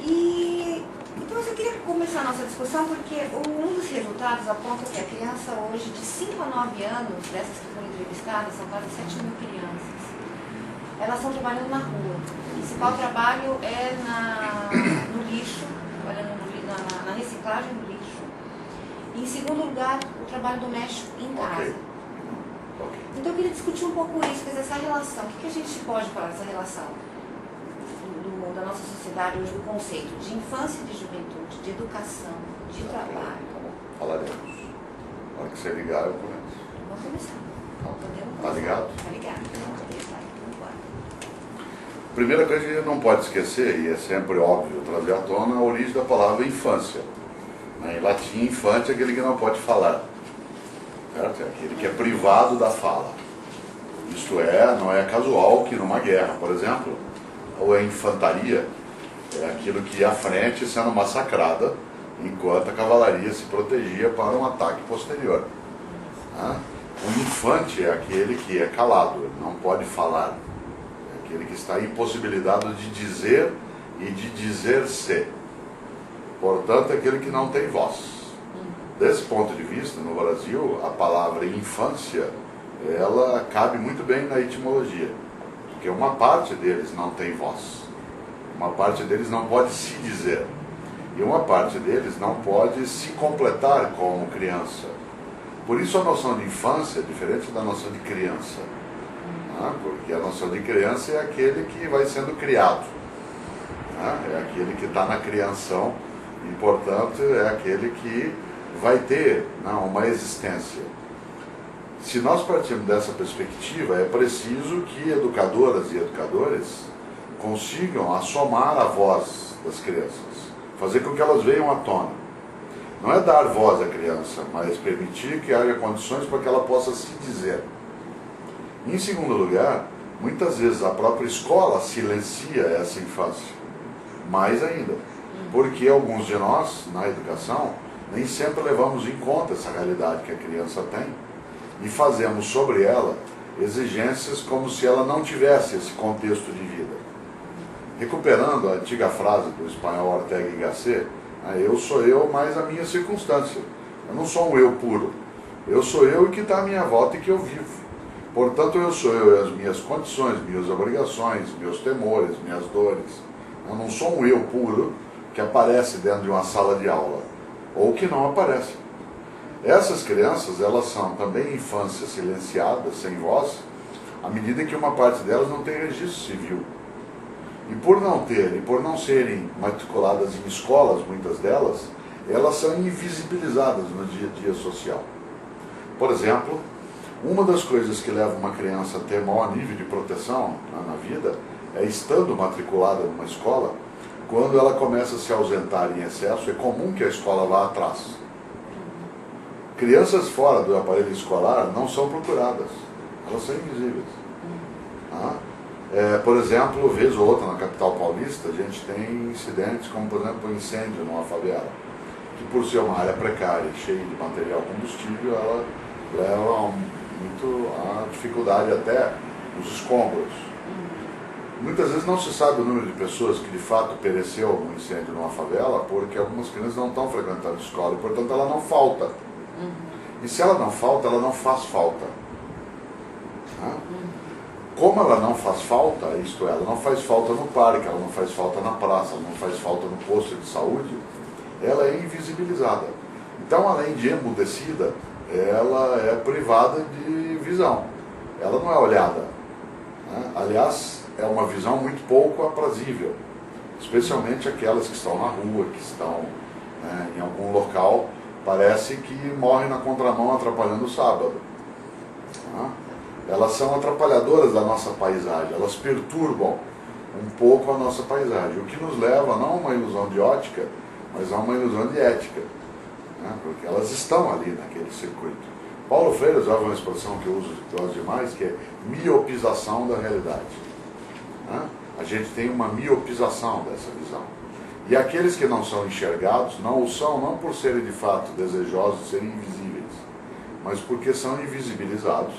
Então eu queria começar a nossa discussão porque um dos resultados aponta que a criança hoje de 5 a 9 anos, dessas que foram entrevistadas, são quase 7 mil crianças, elas estão trabalhando na rua. O principal trabalho é no lixo, trabalhando na reciclagem do lixo. E, em segundo lugar, o trabalho doméstico em casa. Então eu queria discutir um pouco isso, quer dizer, essa relação. O que a gente pode falar dessa relação da nossa sociedade hoje, do conceito de infância e de juventude, de educação, de trabalho? Falaremos. Na hora que você ligar, eu começo. Vamos começar. Tá ligado? Tá ligado. Primeira coisa que a gente não pode esquecer, e é sempre óbvio trazer à tona, a origem da palavra infância. Em latim, infante é aquele que não pode falar. Certo? É aquele que é privado da fala. Isto é, não é casual que numa guerra, por exemplo, ou a infantaria é aquilo que ia à frente sendo massacrada enquanto a cavalaria se protegia para um ataque posterior. O infante é aquele que é calado, ele não pode falar. É aquele que está impossibilitado de dizer e de dizer-se. Portanto, é aquele que não tem voz. Desse ponto de vista, no Brasil, a palavra infância, ela cabe muito bem na etimologia. Porque uma parte deles não tem voz. Uma parte deles não pode se dizer. E uma parte deles não pode se completar como criança. Por isso a noção de infância é diferente da noção de criança. Porque a noção de criança é aquele que vai sendo criado. É aquele que está na criação e, portanto, é aquele que vai ter uma existência. Se nós partirmos dessa perspectiva, é preciso que educadoras e educadores consigam assomar a voz das crianças, fazer com que elas venham à tona. Não é dar voz à criança, mas permitir que haja condições para que ela possa se dizer. Em segundo lugar, muitas vezes a própria escola silencia essa infância. Mais ainda, porque alguns de nós, na educação, nem sempre levamos em conta essa realidade que a criança tem e fazemos sobre ela exigências como se ela não tivesse esse contexto de vida. Recuperando a antiga frase do espanhol Ortega y Gasset, eu sou eu, mais a minha circunstância. Eu não sou um eu puro. Eu sou eu e que está à minha volta e que eu vivo. Portanto, eu sou eu e as minhas condições, minhas obrigações, meus temores, minhas dores. Eu não sou um eu puro que aparece dentro de uma sala de aula, ou que não aparece. Essas crianças, elas são também infâncias silenciadas, sem voz, à medida que uma parte delas não tem registro civil. E por não ter, e por não serem matriculadas em escolas, muitas delas, elas são invisibilizadas no dia a dia social. Por exemplo, uma das coisas que leva uma criança a ter maior nível de proteção na vida é, estando matriculada numa escola, quando ela começa a se ausentar em excesso, é comum que a escola vá atrás. Crianças fora do aparelho escolar não são procuradas, elas são invisíveis. Por exemplo, vez ou outra na capital paulista, a gente tem incidentes como, por exemplo, um incêndio numa favela, que por ser uma área precária, cheia de material combustível, ela leva muito a dificuldade até nos escombros. Muitas vezes não se sabe o número de pessoas que de fato pereceu no incêndio numa favela, porque algumas crianças não estão frequentando escola e, portanto, ela não falta. E se ela não falta, ela não faz falta. Como ela não faz falta, isto é, ela não faz falta no parque, ela não faz falta na praça, ela não faz falta no posto de saúde, ela é invisibilizada. Então, além de emudecida, ela é privada de visão. Ela não é olhada. Aliás, é uma visão muito pouco aprazível, especialmente aquelas que estão na rua, que estão em algum local, parece que morrem na contramão atrapalhando o sábado. Elas são atrapalhadoras da nossa paisagem, elas perturbam um pouco a nossa paisagem, o que nos leva não a uma ilusão de ótica, mas a uma ilusão de ética, porque elas estão ali naquele circuito. Paulo Freire usava uma expressão que eu uso demais, que é miopização da realidade. A gente tem uma miopização dessa visão. E aqueles que não são enxergados, não o são não por serem de fato desejosos de serem invisíveis, mas porque são invisibilizados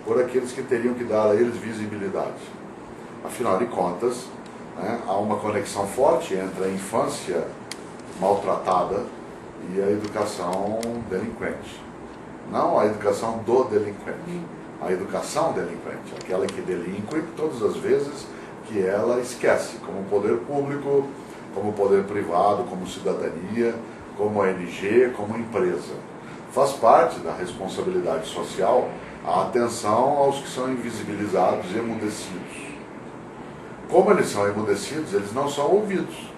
por aqueles que teriam que dar a eles visibilidade. Afinal de contas, né? Há uma conexão forte entre a infância maltratada e a educação delinquente. Não a educação do delinquente, a educação delinquente, aquela que delinque todas as vezes que ela esquece, como poder público, como poder privado, como cidadania, como ONG, como empresa. Faz parte da responsabilidade social a atenção aos que são invisibilizados e emudecidos. Como eles são emudecidos, eles não são ouvidos.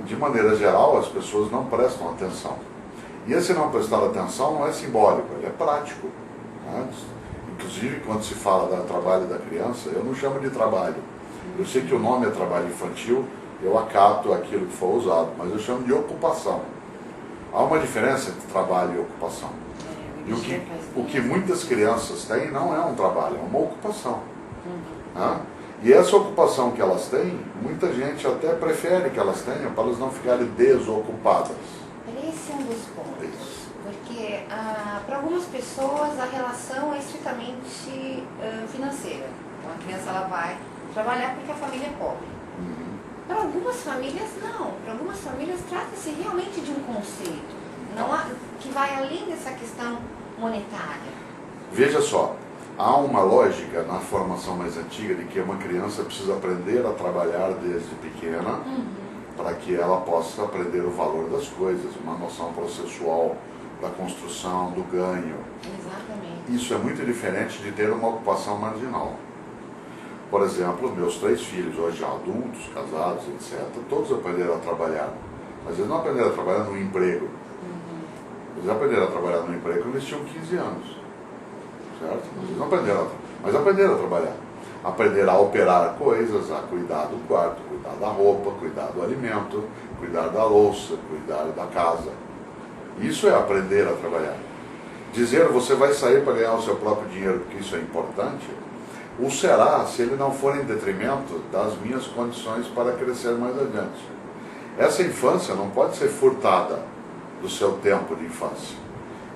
De maneira geral, as pessoas não prestam atenção. E esse não prestar atenção não é simbólico, ele é prático. Inclusive, quando se fala do trabalho da criança, eu não chamo de trabalho. Eu sei que o nome é trabalho infantil, eu acato aquilo que for usado, mas eu chamo de ocupação. Há uma diferença entre trabalho e ocupação. E o que muitas crianças têm não é um trabalho, é uma ocupação. E essa ocupação que elas têm, muita gente até prefere que elas tenham para elas não ficarem desocupadas. Esse é um dos pontos. Porque para algumas pessoas a relação é estritamente financeira. Então a criança ela vai trabalhar porque a família é pobre. Para algumas famílias não. Para algumas famílias trata-se realmente de um conceito que vai além dessa questão monetária. Veja só, há uma lógica na formação mais antiga de que uma criança precisa aprender a trabalhar desde pequena para que ela possa aprender o valor das coisas, uma noção processual da construção, do ganho. Exatamente. Isso é muito diferente de ter uma ocupação marginal. Por exemplo, meus 3 filhos, hoje adultos, casados, etc., todos aprenderam a trabalhar. Mas eles não aprenderam a trabalhar no emprego. Eles aprenderam a trabalhar no emprego quando eles tinham 15 anos. Certo? Eles não aprenderam, mas aprenderam a trabalhar. Aprenderam a operar coisas, a cuidar do quarto, cuidar da roupa, cuidar do alimento, cuidar da louça, cuidar da casa. Isso é aprender a trabalhar. Dizer você vai sair para ganhar o seu próprio dinheiro porque isso é importante, o será se ele não for em detrimento das minhas condições para crescer mais adiante. Essa infância não pode ser furtada do seu tempo de infância.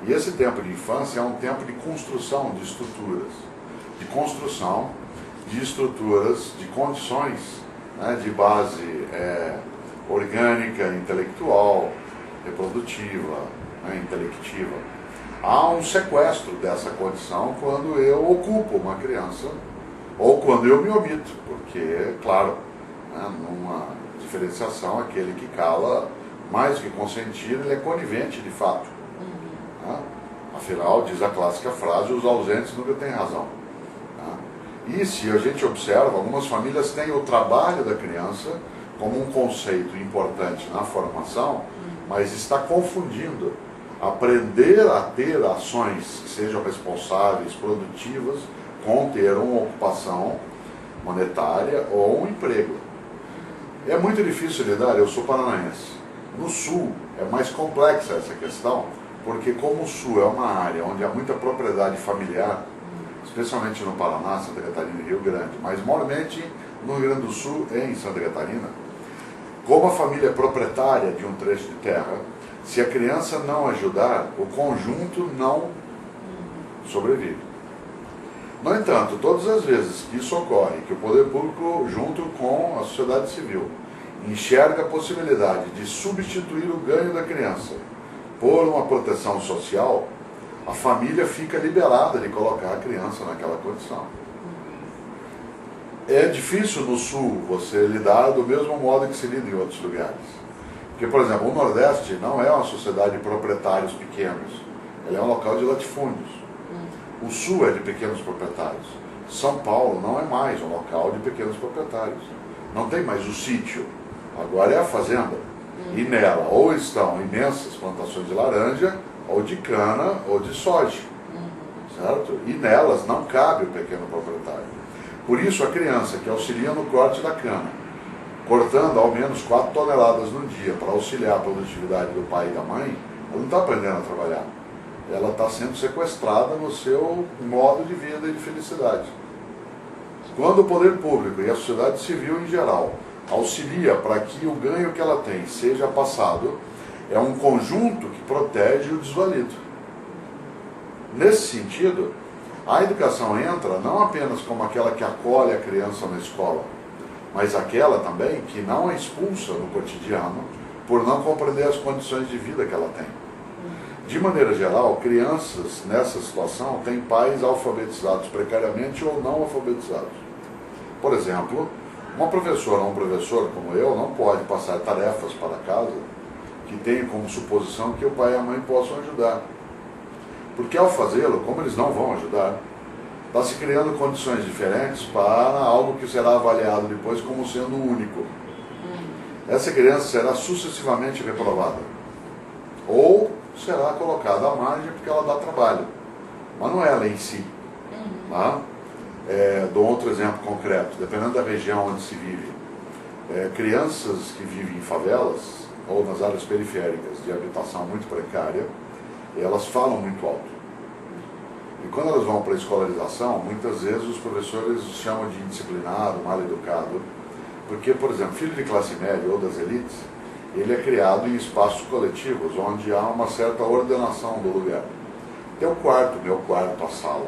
E esse tempo de infância é um tempo de construção de estruturas. De construção de estruturas, de condições, de base orgânica, intelectual, reprodutiva, intelectiva. Há um sequestro dessa condição quando eu ocupo uma criança ou quando eu me omito, porque, claro, numa diferenciação, aquele que cala, mais que consentir, ele é conivente de fato. Afinal, diz a clássica frase, os ausentes nunca têm razão. E se a gente observa, algumas famílias têm o trabalho da criança como um conceito importante na formação, mas está confundindo aprender a ter ações que sejam responsáveis, produtivas, com ter uma ocupação monetária ou um emprego. É muito difícil lidar, eu sou paranaense. No Sul é mais complexa essa questão, porque como o Sul é uma área onde há muita propriedade familiar, especialmente no Paraná, Santa Catarina e Rio Grande, mas maiormente no Rio Grande do Sul e em Santa Catarina, como a família é proprietária de um trecho de terra, se a criança não ajudar, o conjunto não sobrevive. No entanto, todas as vezes que isso ocorre, que o poder público, junto com a sociedade civil, enxerga a possibilidade de substituir o ganho da criança por uma proteção social, a família fica liberada de colocar a criança naquela condição. É difícil no Sul você lidar do mesmo modo que se lida em outros lugares. Porque, por exemplo, o Nordeste não é uma sociedade de proprietários pequenos, ele é um local de latifúndios. O Sul é de pequenos proprietários. São Paulo não é mais um local de pequenos proprietários. Não tem mais o sítio, agora é a fazenda. E nela ou estão imensas plantações de laranja, ou de cana, ou de soja. Certo? E nelas não cabe o pequeno proprietário. Por isso a criança que auxilia no corte da cana, cortando ao menos 4 toneladas no dia para auxiliar a produtividade do pai e da mãe, ela não está aprendendo a trabalhar. Ela está sendo sequestrada no seu modo de vida e de felicidade. Quando o poder público e a sociedade civil em geral auxilia para que o ganho que ela tem seja passado, é um conjunto que protege o desvalido. Nesse sentido, a educação entra não apenas como aquela que acolhe a criança na escola, mas aquela também que não é expulsa no cotidiano por não compreender as condições de vida que ela tem. De maneira geral, crianças nessa situação têm pais alfabetizados precariamente ou não alfabetizados. Por exemplo, uma professora ou um professor como eu não pode passar tarefas para casa que tenha como suposição que o pai e a mãe possam ajudar. Porque ao fazê-lo, como eles não vão ajudar, está se criando condições diferentes para algo que será avaliado depois como sendo único. Essa criança será sucessivamente reprovada. Ou será colocada à margem porque ela dá trabalho. Mas não é ela em si. Tá? Dou outro exemplo concreto. Dependendo da região onde se vive, crianças que vivem em favelas ou nas áreas periféricas de habitação muito precária, elas falam muito alto. E quando elas vão para a escolarização, muitas vezes os professores os chamam de indisciplinado, mal educado, porque, por exemplo, filho de classe média ou das elites, ele é criado em espaços coletivos, onde há uma certa ordenação do lugar. Tem o quarto, meu quarto, a sala.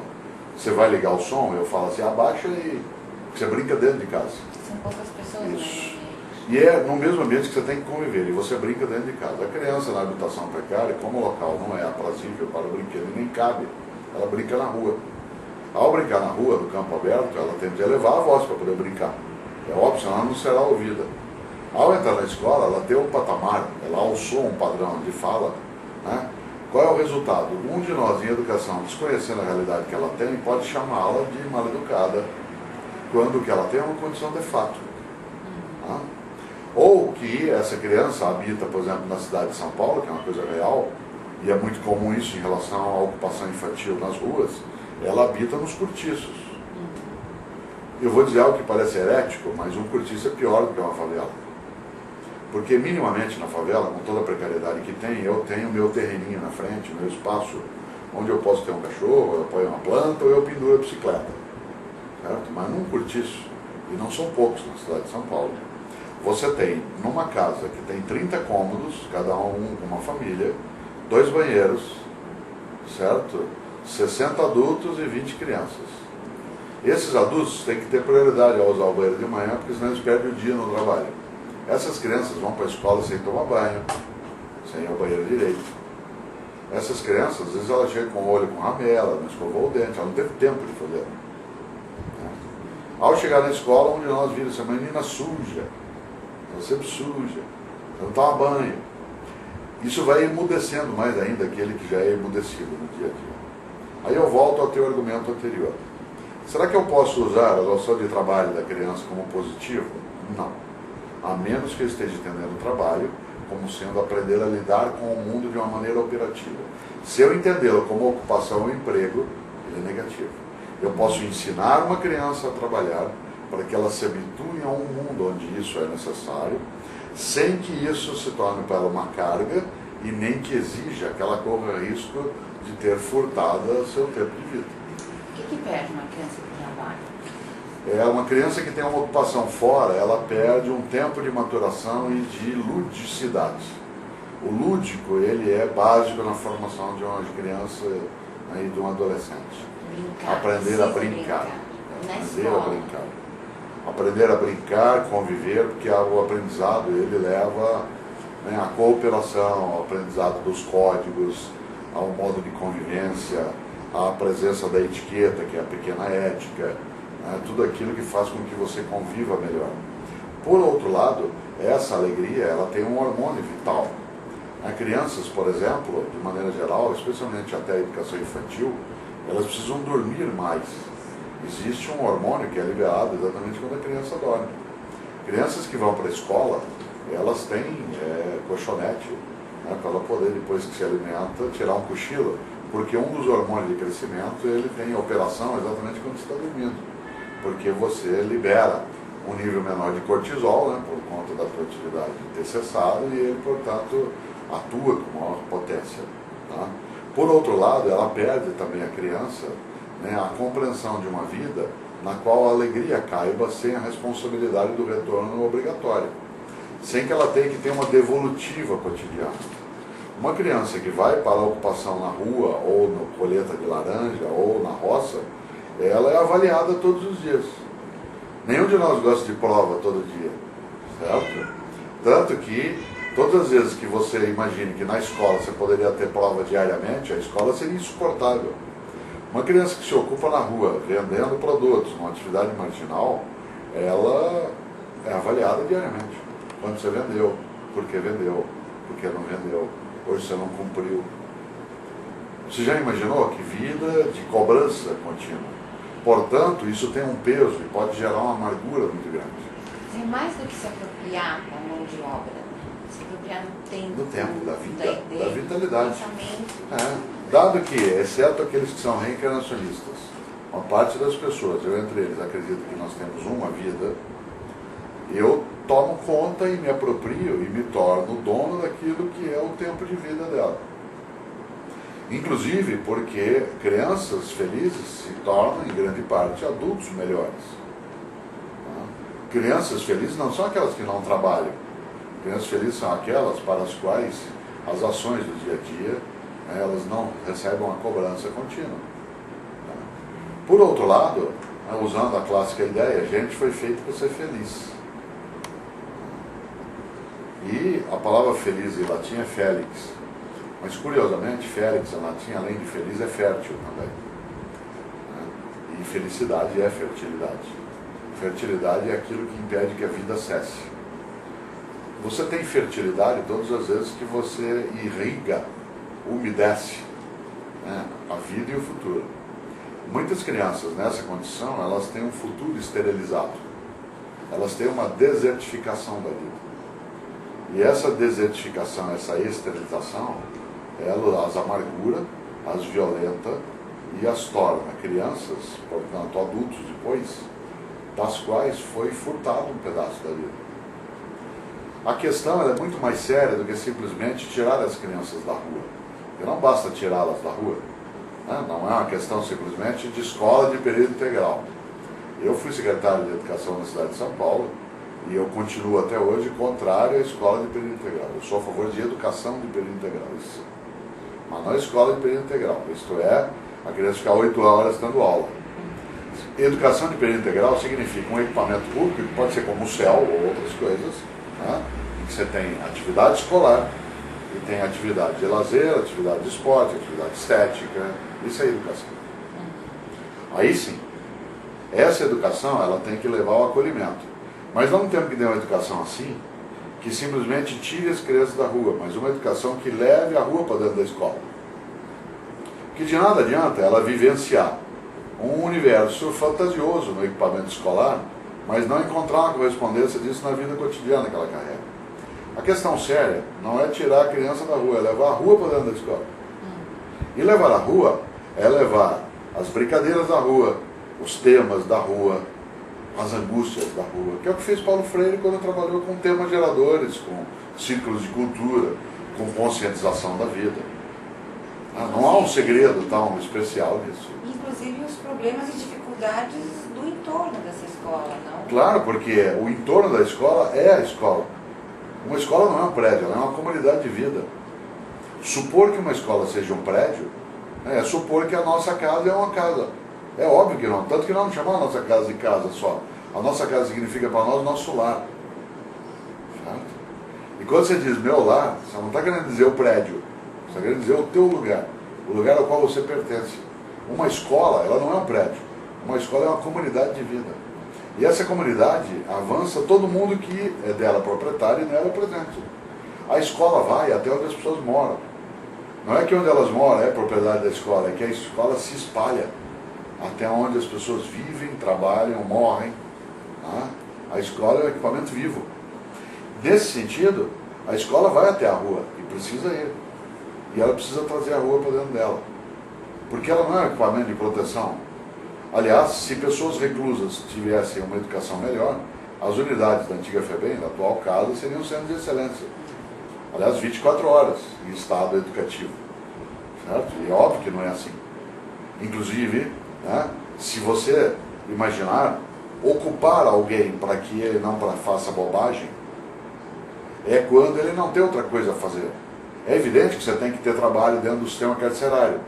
Você vai ligar o som, eu falo assim, abaixa e você brinca dentro de casa. São poucas pessoas, Isso. né? E é no mesmo ambiente que você tem que conviver, e você brinca dentro de casa. A criança na habitação precária, como o local não é aprazível para o brinquedo e nem cabe, ela brinca na rua. Ao brincar na rua, no campo aberto, ela tem que elevar a voz para poder brincar. É óbvio, senão ela não será ouvida. Ao entrar na escola, ela tem um patamar, ela alçou um padrão de fala, né? Qual é o resultado? Um de nós, em educação, desconhecendo a realidade que ela tem, pode chamá-la de mal educada, quando o que ela tem é uma condição de fato. Tá? Ou que essa criança habita, por exemplo, na cidade de São Paulo, que é uma coisa real, e é muito comum isso em relação à ocupação infantil nas ruas, ela habita nos cortiços. Eu vou dizer algo que parece herético, mas um cortiço é pior do que uma favela. Porque minimamente na favela, com toda a precariedade que tem, eu tenho meu terreninho na frente, meu espaço, onde eu posso ter um cachorro, eu apoio uma planta ou eu penduro a bicicleta. Certo? Mas num cortiço, e não são poucos na cidade de São Paulo, você tem numa casa que tem 30 cômodos, cada um com uma família, 2 banheiros, certo? 60 adultos e 20 crianças. Esses adultos têm que ter prioridade ao usar o banheiro de manhã, porque senão eles perdem o dia no trabalho. Essas crianças vão para a escola sem tomar banho, sem ir ao banheiro direito. Essas crianças, às vezes elas chegam com o olho com ramela, não escovou o dente, ela não teve tempo de fazer. Ao chegar na escola, onde nós vimos essa menina suja, ela sempre suja, ela não toma banho. Isso vai emudecendo mais ainda aquele que já é emudecido no dia a dia. Aí eu volto ao teu argumento anterior. Será que eu posso usar a relação de trabalho da criança como positivo? Não. A menos que eu esteja entendendo o trabalho como sendo aprender a lidar com o mundo de uma maneira operativa. Se eu entendê-lo como ocupação ou emprego, ele é negativo. Eu posso ensinar uma criança a trabalhar para que ela se habitue a um mundo onde isso é necessário, sem que isso se torne para ela uma carga e nem que exija que ela corra risco de ter furtado seu tempo de vida. O que perde uma criança do trabalho? Uma criança que tem uma ocupação fora, ela perde um tempo de maturação e de ludicidade. O lúdico, ele é básico na formação de uma criança e de um adolescente. Aprender a brincar. Aprender a brincar. Aprender a brincar, conviver, porque o aprendizado, ele leva a cooperação, ao aprendizado dos códigos, ao modo de convivência, à presença da etiqueta, que é a pequena ética, tudo aquilo que faz com que você conviva melhor. Por outro lado, essa alegria, ela tem um hormônio vital. Crianças, por exemplo, de maneira geral, especialmente até a educação infantil, elas precisam dormir mais. Existe um hormônio que é liberado exatamente quando a criança dorme. Crianças que vão para a escola, elas têm colchonete, para ela poder, depois que se alimenta, tirar um cochilo, porque um dos hormônios de crescimento, ele tem operação exatamente quando você está dormindo, porque você libera um nível menor de cortisol, por conta da tua atividade ter cessado, e ele, portanto, atua com maior potência. Tá? Por outro lado, ela perde também a criança a compreensão de uma vida na qual a alegria caiba sem a responsabilidade do retorno obrigatório, sem que ela tenha que ter uma devolutiva cotidiana. Uma criança que vai para a ocupação na rua, ou na colheita de laranja, ou na roça, ela é avaliada todos os dias. Nenhum de nós gosta de prova todo dia, certo? Tanto que todas as vezes que você imagine que na escola você poderia ter prova diariamente, a escola seria insuportável. Uma criança que se ocupa na rua vendendo produtos, uma atividade marginal, ela é avaliada diariamente. Quanto você vendeu, por que não vendeu, hoje você não cumpriu. Você já imaginou que vida de cobrança contínua? Portanto, isso tem um peso e pode gerar uma amargura muito grande. É mais do que se apropriar da mão de obra, se apropriar Do tempo, da vida, ideia, da vitalidade. do pensamento. É. Dado que, exceto aqueles que são reencarnacionistas, uma parte das pessoas, eu entre eles, acredito que nós temos uma vida, eu tomo conta e me aproprio e me torno dono daquilo que é o tempo de vida dela. Inclusive porque crianças felizes se tornam, em grande parte, adultos melhores. Crianças felizes não são aquelas que não trabalham. Crianças felizes são aquelas para as quais as ações do dia a dia, elas não recebem uma cobrança contínua. Por outro lado, usando a clássica ideia, a gente foi feito para ser feliz. E a palavra feliz em latim é félix. Mas curiosamente, félix em latim, além de feliz, é fértil também. E felicidade é fertilidade. Fertilidade é aquilo que impede que a vida cesse. Você tem fertilidade todas as vezes que você irriga, umedece, a vida e o futuro. Muitas crianças nessa condição, elas têm um futuro esterilizado. Elas têm uma desertificação da vida. E essa desertificação, essa esterilização, ela as amargura, as violenta e as torna crianças, portanto adultos depois, das quais foi furtado um pedaço da vida. A questão é muito mais séria do que simplesmente tirar as crianças da rua. E não basta tirá-las da rua. Não é uma questão simplesmente de escola de período integral. Eu fui secretário de Educação na cidade de São Paulo e eu continuo até hoje contrário à escola de período integral. Eu sou a favor de educação de período integral. Isso. Mas não é escola de período integral. Isto é, a criança ficar 8 horas dando aula. Educação de período integral significa um equipamento público, que pode ser como o CEL ou outras coisas, em que você tem atividade escolar e tem atividade de lazer, atividade de esporte, atividade estética. Isso é educação. Aí sim, essa educação ela tem que levar ao acolhimento. Mas não temos que ter uma educação assim, que simplesmente tire as crianças da rua, mas uma educação que leve a rua para dentro da escola. Que de nada adianta ela vivenciar um universo fantasioso no equipamento escolar, mas não encontrar uma correspondência disso na vida cotidiana que ela carrega. A questão séria não é tirar a criança da rua, é levar a rua para dentro da escola. E levar a rua é levar as brincadeiras da rua, os temas da rua, as angústias da rua, que é o que fez Paulo Freire quando trabalhou com temas geradores, com círculos de cultura, com conscientização da vida. Não há um segredo tão especial nisso. Inclusive os problemas e dificuldades do entorno dessa escola, não? Claro, porque o entorno da escola é a escola. Uma escola não é um prédio, ela é uma comunidade de vida. Supor que uma escola seja um prédio, é supor que a nossa casa é uma casa. É óbvio que não, tanto que não chamamos a nossa casa de casa só. A nossa casa significa para nós nosso lar. Certo? E quando você diz meu lar, você não está querendo dizer o prédio, você está querendo dizer o teu lugar, o lugar ao qual você pertence. Uma escola, ela não é um prédio, uma escola é uma comunidade de vida. E essa comunidade avança todo mundo que é dela proprietário e nela presente. A escola vai até onde as pessoas moram. Não é que onde elas moram é propriedade da escola, é que a escola se espalha até onde as pessoas vivem, trabalham, morrem. A escola é um equipamento vivo. Nesse sentido, a escola vai até a rua e precisa ir. E ela precisa trazer a rua para dentro dela. Porque ela não é um equipamento de proteção. Aliás, se pessoas reclusas tivessem uma educação melhor, as unidades da antiga FEBEM, da atual casa, seriam centros de excelência. Aliás, 24 horas em estado educativo. Certo? E é óbvio que não é assim. Inclusive, se você imaginar, ocupar alguém para que ele não faça bobagem, é quando ele não tem outra coisa a fazer. É evidente que você tem que ter trabalho dentro do sistema carcerário.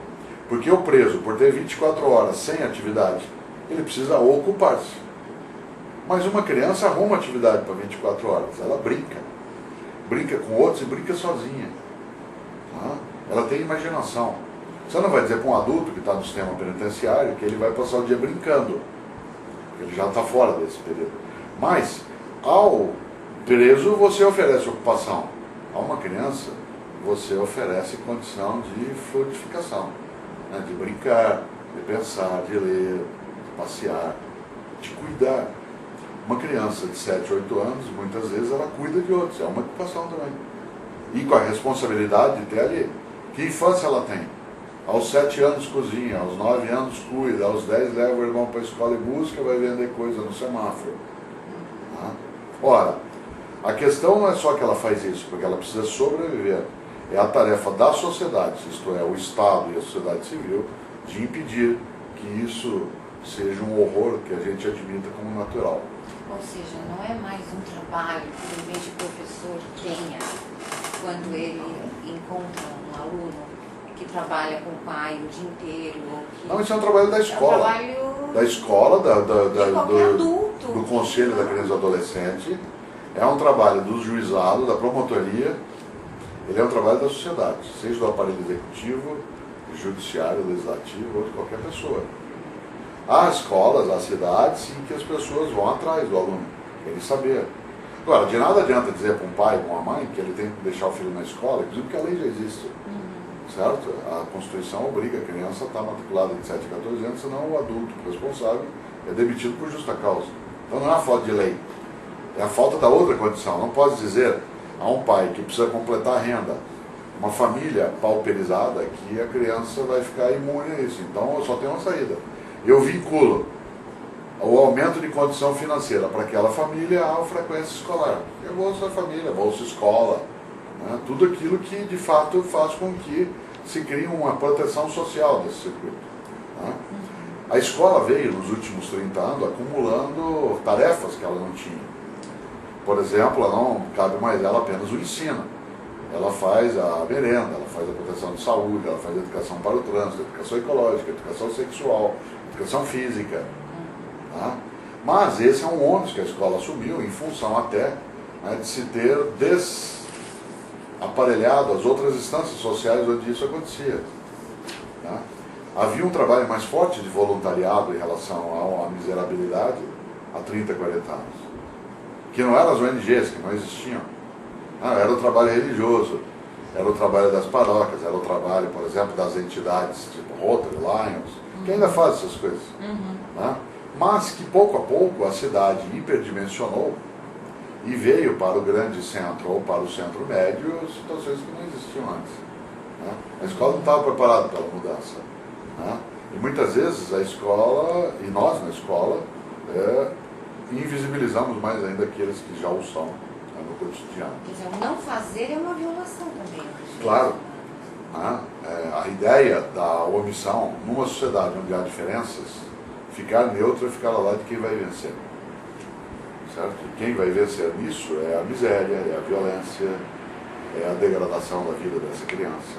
Porque o preso, por ter 24 horas sem atividade, ele precisa ocupar-se. Mas uma criança arruma atividade para 24 horas, ela brinca. Brinca com outros e brinca sozinha. Tá? Ela tem imaginação. Você não vai dizer para um adulto que está no sistema penitenciário que ele vai passar o dia brincando. Ele já está fora desse período. Mas, ao preso, você oferece ocupação. A uma criança, você oferece condição de frutificação. Né? De brincar, de pensar, de ler, de passear, de cuidar. Uma criança de 7, 8 anos, muitas vezes ela cuida de outros. É uma ocupação também. E com a responsabilidade de ter ali. Que infância ela tem? Aos 7 anos cozinha, aos 9 anos cuida, aos 10 leva o irmão para a escola e busca, vai vender coisa no semáforo. Tá? Ora, a questão não é só que ela faz isso, porque ela precisa sobreviver. É a tarefa da sociedade, isto é, o Estado e a sociedade civil, de impedir que isso seja um horror que a gente admita como natural. Ou seja, não é mais um trabalho que o de professor tenha quando ele encontra um aluno que trabalha com o pai o dia inteiro. Ou que... Não, isso é um trabalho da escola. É um trabalho da escola, adulto. Do Conselho da Criança e do Adolescente. É um trabalho do juizado, da promotoria. Ele é um trabalho da sociedade, seja do aparelho executivo, judiciário, legislativo ou de qualquer pessoa. Há escolas, há cidades em que as pessoas vão atrás do aluno, querem saber. Agora, de nada adianta dizer para um pai, para uma mãe, que ele tem que deixar o filho na escola, inclusive porque a lei já existe. Certo? A Constituição obriga a criança a estar matriculada de 7 a 14 anos, senão o adulto responsável é demitido por justa causa. Então não é a falta de lei, é a falta da outra condição. Não pode dizer a um pai que precisa completar a renda, uma família pauperizada, que a criança vai ficar imune a isso. Então eu só tenho uma saída. Eu vinculo o aumento de condição financeira para aquela família à frequência escolar. É Bolsa Família, Bolsa Escola, né? Tudo aquilo que de fato faz com que se crie uma proteção social desse circuito. Né? A escola veio nos últimos 30 anos acumulando tarefas que ela não tinha. Por exemplo, ela não cabe mais ela apenas o ensino. Ela faz a merenda, ela faz a proteção de saúde, ela faz a educação para o trânsito, a educação ecológica, a educação sexual, a educação física. Tá? Mas esse é um ônus que a escola assumiu em função até, né, de se ter desaparelhado as outras instâncias sociais onde isso acontecia. Tá? Havia um trabalho mais forte de voluntariado em relação à miserabilidade há 30, 40 anos. Que não eram as ONGs, que não existiam. Era o trabalho religioso, era o trabalho das paróquias, era o trabalho, por exemplo, das entidades tipo Rotary, Lions, que ainda fazem essas coisas. Tá? Mas que pouco a pouco a cidade hiperdimensionou e veio para o grande centro ou para o centro médio situações que não existiam antes. Né? A escola não estava preparada pela mudança. Né? E muitas vezes a escola, e nós na escola, invisibilizamos mais ainda aqueles que já o são, né, no cotidiano. Quer dizer, o não fazer é uma violação também. Claro. Né? A ideia da omissão, numa sociedade onde há diferenças, ficar neutro é ficar ao lado de quem vai vencer. Certo? E quem vai vencer nisso é a miséria, é a violência, é a degradação da vida dessa criança.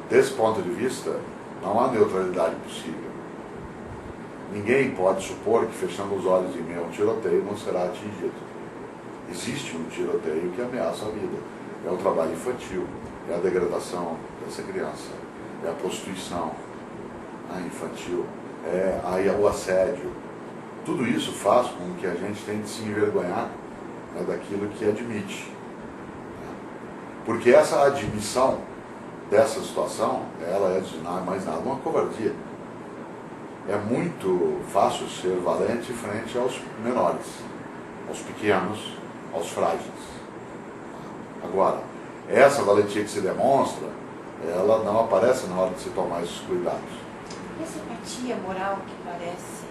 Desse ponto de vista, não há neutralidade possível. Ninguém pode supor que fechando os olhos em meio a um tiroteio não será atingido. Existe um tiroteio que ameaça a vida. É o trabalho infantil, é a degradação dessa criança, é a prostituição infantil, é o assédio. Tudo isso faz com que a gente tenha de se envergonhar, né, daquilo que admite. Porque essa admissão dessa situação, ela é de mais nada uma covardia. É muito fácil ser valente frente aos menores, aos pequenos, aos frágeis. Agora, essa valentia que se demonstra, ela não aparece na hora de se tomar esses cuidados. Essa apatia moral que parece...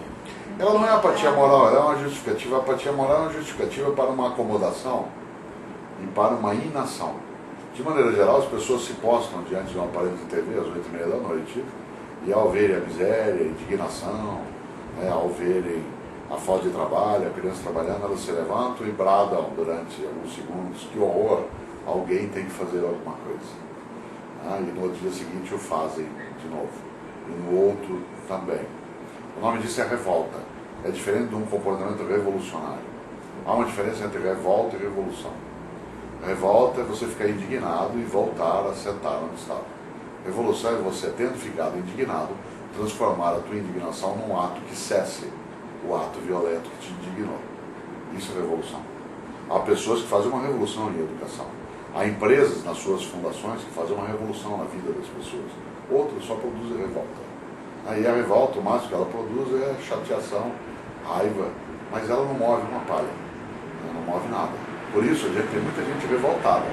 Ela não é apatia moral, ela é uma justificativa. A apatia moral é uma justificativa para uma acomodação e para uma inação. De maneira geral, as pessoas se postam diante de um aparelho de TV às 8h30 da noite e ao verem a miséria, a indignação, né, ao verem a falta de trabalho, a criança trabalhando, elas se levantam e bradam durante alguns segundos: que horror, alguém tem que fazer alguma coisa. E no outro dia seguinte o fazem de novo. E no outro também. O nome disso é revolta, é diferente de um comportamento revolucionário. Há uma diferença entre revolta e revolução. Revolta é você ficar indignado e voltar a sentar onde estava. Revolução é você, tendo ficado indignado, transformar a tua indignação num ato que cesse o ato violento que te indignou. Isso é revolução. Há pessoas que fazem uma revolução em educação. Há empresas nas suas fundações que fazem uma revolução na vida das pessoas. Outras só produzem revolta. Aí a revolta, o máximo que ela produz é chateação, raiva, mas ela não move uma palha. Ela não move nada. Por isso, tem muita gente revoltada.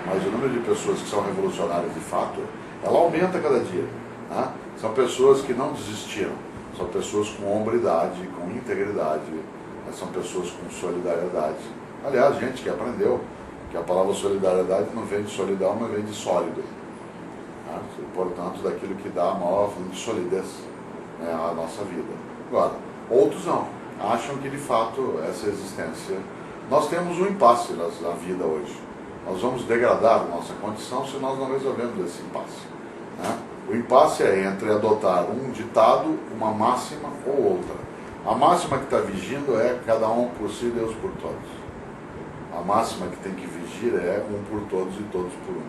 Mas o número de pessoas que são revolucionárias de fato, ela aumenta cada dia. Né? São pessoas que não desistiram. São pessoas com hombridade, com integridade. São pessoas com solidariedade. Aliás, gente que aprendeu que a palavra solidariedade não vem de solidão, mas vem de sólido. Né? Portanto, daquilo que dá a maior solidez, né, à nossa vida. Agora, outros não. Acham que, de fato, essa existência... Nós temos um impasse na vida hoje. Nós vamos degradar a nossa condição se nós não resolvemos esse impasse. Né? O impasse é entre adotar um ditado, uma máxima ou outra. A máxima que está vigindo é cada um por si, Deus por todos. A máxima que tem que vigir é um por todos e todos por um.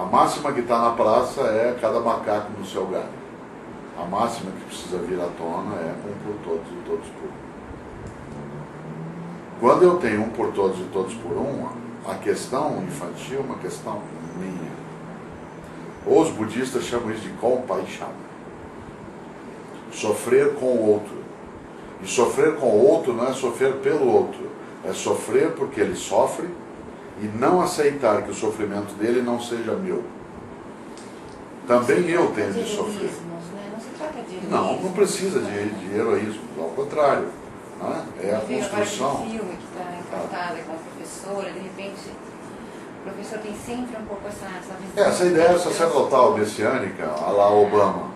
A máxima que está na praça é cada macaco no seu galho. A máxima que precisa vir à tona é um por todos e todos por um. Quando eu tenho um por todos e todos por um, a questão infantil é uma questão minha. Os budistas chamam isso de compaixão. Sofrer com o outro. E sofrer com o outro não é sofrer pelo outro. É sofrer porque ele sofre e não aceitar que o sofrimento dele não seja meu. Também eu tenho de sofrer. Não se trata de heroísmo. Não precisa de heroísmo. Ao contrário. Né? É a construção. Agora filme que está encantada com a professora, de repente o professor tem sempre um pouco essa visão. Essa ideia sacerdotal messiânica, a lá Obama.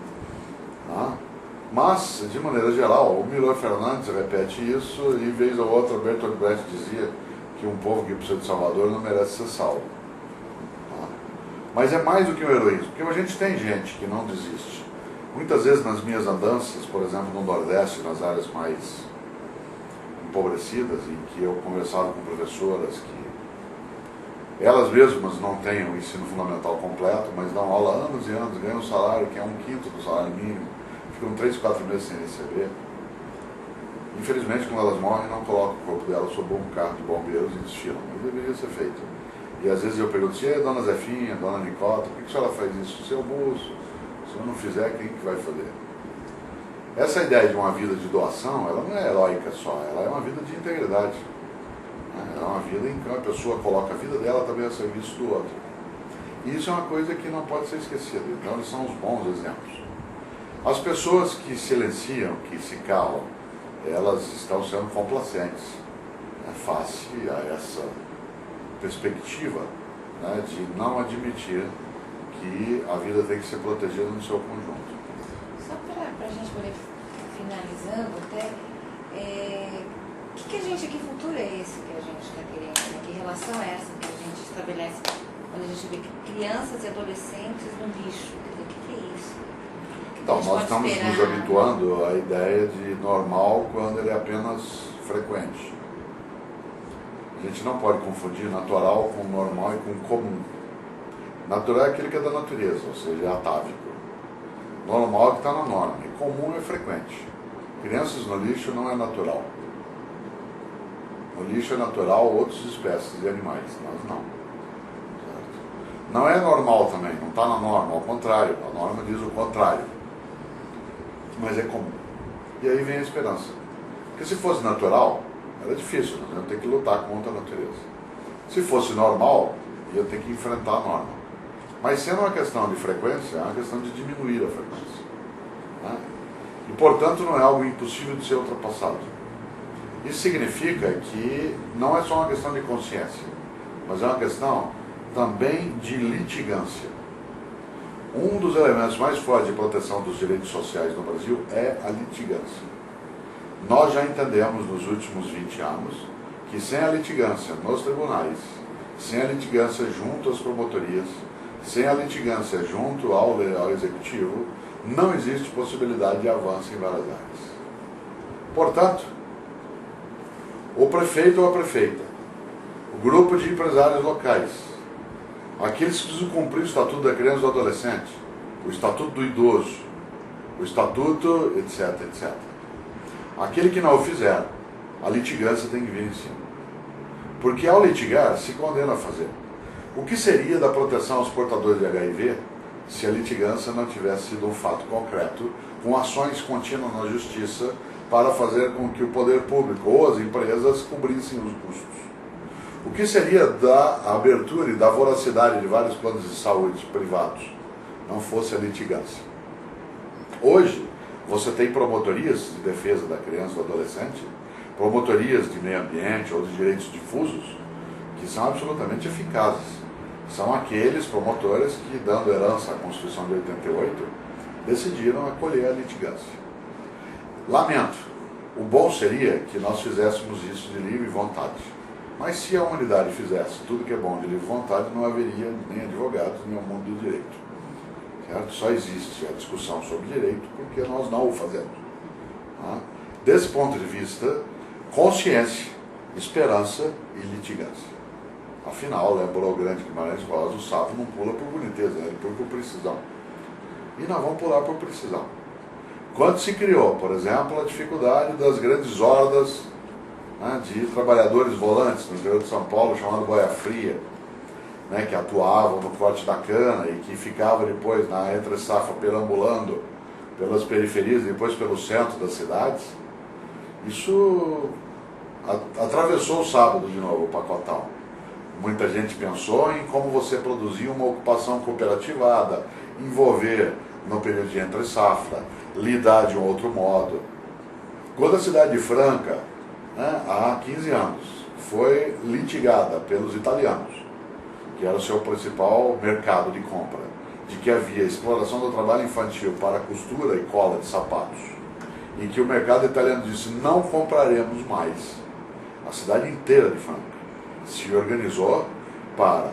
Né? Mas, de maneira geral, o Milor Fernandes repete isso e, vez ou outra, Bertolt Brecht dizia que um povo que precisa de Salvador não merece ser salvo. Né? Mas é mais do que um heroísmo, porque a gente tem gente que não desiste. Muitas vezes nas minhas andanças, por exemplo, no Nordeste, nas áreas mais empobrecidas, em que eu conversava com professoras que elas mesmas não têm o ensino fundamental completo, mas dão aula há anos e anos, ganham um salário que é 1/5 do salário mínimo, ficam 3, 4 meses sem receber. Infelizmente, quando elas morrem, não colocam o corpo delas sob um carro de bombeiros e desfilam, mas deveria ser feito. E às vezes eu pergunto assim, dona Zefinha, dona Nicota, por que a senhora faz isso? Seu bolso, se eu não fizer, quem que vai fazer? Essa ideia de uma vida de doação, ela não é heróica só, ela é uma vida de integridade. É uma vida em que uma pessoa coloca a vida dela também a serviço do outro. E isso é uma coisa que não pode ser esquecida. Então, eles são os bons exemplos. As pessoas que silenciam, que se calam, elas estão sendo complacentes, né, face a essa perspectiva, né, de não admitir que a vida tem que ser protegida no seu conjunto. Só para a gente poder finalizando até, que a gente, que futuro é esse que a gente está querendo? Né? Que relação é essa que a gente estabelece quando a gente vê crianças e adolescentes no lixo? O que é isso? Então, nós estamos nos habituando à ideia de normal quando ele é apenas frequente. A gente não pode confundir natural com normal e com comum. Natural é aquele que é da natureza, ou seja, é atávico. Normal é o que está na norma, e comum é frequente. Crianças no lixo não é natural. No lixo é natural outras espécies de animais, nós não. Certo? Não é normal também, não está na norma, ao contrário, a norma diz o contrário. Mas é comum. E aí vem a esperança. Porque se fosse natural, era difícil, nós íamos ter que lutar contra a natureza. Se fosse normal, ia ter que enfrentar a norma. Mas sendo uma questão de frequência, é uma questão de diminuir a frequência. Né? E, portanto, não é algo impossível de ser ultrapassado. Isso significa que não é só uma questão de consciência, mas é uma questão também de litigância. Um dos elementos mais fortes de proteção dos direitos sociais no Brasil é a litigância. Nós já entendemos nos últimos 20 anos que sem a litigância nos tribunais, sem a litigância junto às promotorias, sem a litigância junto ao executivo, não existe possibilidade de avanço em várias áreas. Portanto, o prefeito ou a prefeita, o grupo de empresários locais, aqueles que precisam cumprir o Estatuto da Criança e do Adolescente, o Estatuto do Idoso, o Estatuto, etc, etc. Aquele que não o fizer, a litigância tem que vir em cima. Porque ao litigar, se condena a fazer. O que seria da proteção aos portadores de HIV se a litigância não tivesse sido um fato concreto, com ações contínuas na justiça para fazer com que o poder público ou as empresas cobrissem os custos? O que seria da abertura e da voracidade de vários planos de saúde privados não fosse a litigância? Hoje, você tem promotorias de defesa da criança e do adolescente, promotorias de meio ambiente ou de direitos difusos, que são absolutamente eficazes. São aqueles promotores que, dando herança à Constituição de 88, decidiram acolher a litigância. Lamento, o bom seria que nós fizéssemos isso de livre vontade. Mas se a humanidade fizesse tudo que é bom de livre vontade, não haveria nem advogados, nem o mundo do direito. Certo? Só existe a discussão sobre direito porque nós não o fazemos. Tá? Desse ponto de vista, consciência, esperança e litigância. Afinal, lembrou o grande Guimarães Rosa, o sapo não pula por boniteza, ele pula por precisão. E nós vamos pular por precisão. Quando se criou, por exemplo, a dificuldade das grandes hordas, né, de trabalhadores volantes no interior de São Paulo, chamado Boia Fria, né, que atuavam no corte da cana e que ficavam depois na entre-safra perambulando pelas periferias e depois pelo centro das cidades, isso atravessou o sábado de novo, o pacotão. Muita gente pensou em como você produzir uma ocupação cooperativada, envolver no período de entre-safra, lidar de um outro modo. Quando a cidade de Franca, né, há 15 anos, foi litigada pelos italianos, que era o seu principal mercado de compra, de que havia exploração do trabalho infantil para costura e cola de sapatos, em que o mercado italiano disse, não compraremos mais. A cidade inteira de Franca se organizou para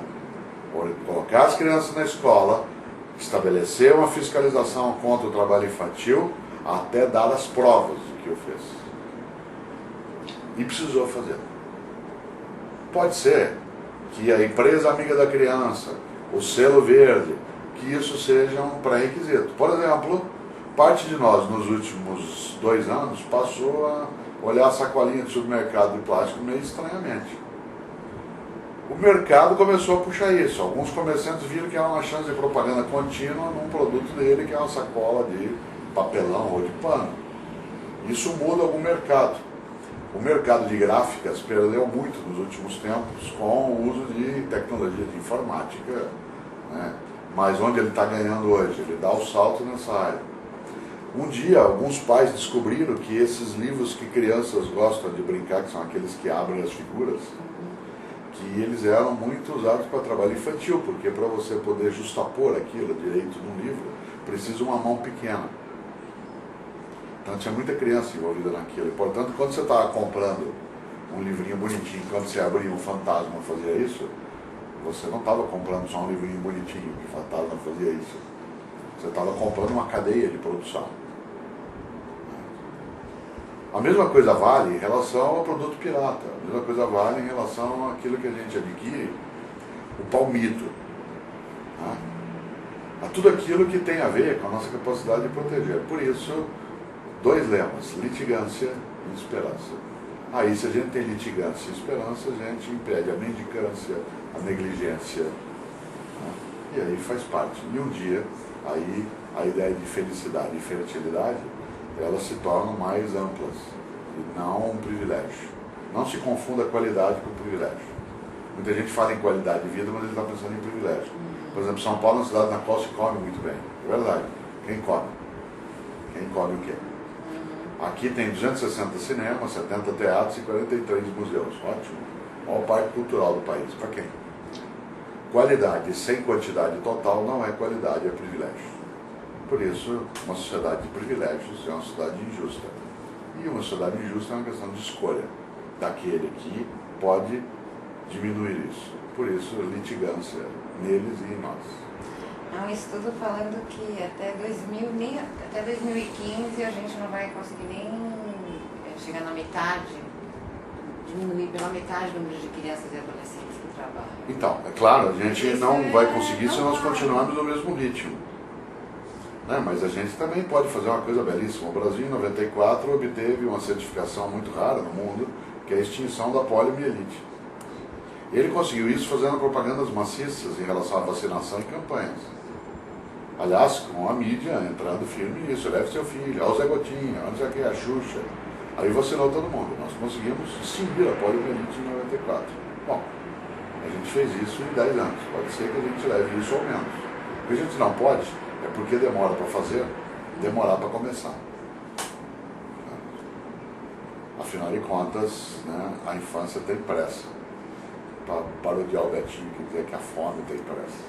colocar as crianças na escola, estabelecer uma fiscalização contra o trabalho infantil, até dar as provas do que o fez. E precisou fazer. Pode ser que a empresa amiga da criança, o selo verde, que isso seja um pré-requisito. Por exemplo, parte de nós nos últimos 2 anos passou a olhar a sacolinha de supermercado de plástico meio estranhamente. O mercado começou a puxar isso. Alguns comerciantes viram que era uma chance de propaganda contínua num produto dele, que é uma sacola de papelão ou de pano. Isso muda algum mercado. O mercado de gráficas perdeu muito nos últimos tempos com o uso de tecnologia de informática, né? Mas onde ele está ganhando hoje? Ele dá o salto nessa área. Um dia, alguns pais descobriram que esses livros que crianças gostam de brincar, que são aqueles que abrem as figuras, que eles eram muito usados para trabalho infantil, porque para você poder justapor aquilo direito num livro, precisa uma mão pequena. Então tinha muita criança envolvida naquilo. E, portanto, quando você estava comprando um livrinho bonitinho, quando você abria um fantasma fazia isso, você não estava comprando só um livrinho bonitinho, que o fantasma fazia isso. Você estava comprando uma cadeia de produção. A mesma coisa vale em relação ao produto pirata, a mesma coisa vale em relação àquilo que a gente adquire, o palmito, né? A tudo aquilo que tem a ver com a nossa capacidade de proteger. Por isso, 2 lemas, litigância e esperança. Aí, se a gente tem litigância e esperança, a gente impede a mendicância, a negligência, né? E aí faz parte. E um dia, aí a ideia de felicidade e fertilidade, elas se tornam mais amplas, e não um privilégio. Não se confunda qualidade com privilégio. Muita gente fala em qualidade de vida, mas ele está pensando em privilégio. Por exemplo, São Paulo é uma cidade na qual se come muito bem. É verdade. Quem come? Quem come o quê? Aqui tem 260 cinemas, 70 teatros e 43 museus. Ótimo. A maior parte cultural do país. Para quem? Qualidade sem quantidade total não é qualidade, é privilégio. Por isso, uma sociedade de privilégios é uma sociedade injusta. E uma sociedade injusta é uma questão de escolha daquele que pode diminuir isso. Por isso, litigância neles e em nós. Há um estudo falando que até 2015 a gente não vai conseguir nem chegar na metade, diminuir pela metade o número de crianças e adolescentes que trabalham. Então, é claro, a gente Isso não vai conseguir não se nós vai. continuarmos no mesmo ritmo. Né? Mas a gente também pode fazer uma coisa belíssima. O Brasil, em 94, obteve uma certificação muito rara no mundo, que é a extinção da poliomielite. Ele conseguiu isso fazendo propagandas maciças em relação à vacinação e campanhas. Aliás, com a mídia entrando firme nisso, leve seu filho, olha o Zé Gotinha, olha não sei o que, a Xuxa. Aí vacinou todo mundo. Nós conseguimos extinguir a poliomielite em 94. Bom, a gente fez isso em 10 anos. Pode ser que a gente leve isso ao menos. O que a gente não pode é porque demora para fazer, demorar para começar. Afinal de contas, né, a infância tem pressa. Para parodiar o Betinho, que dizer que a fome tem pressa.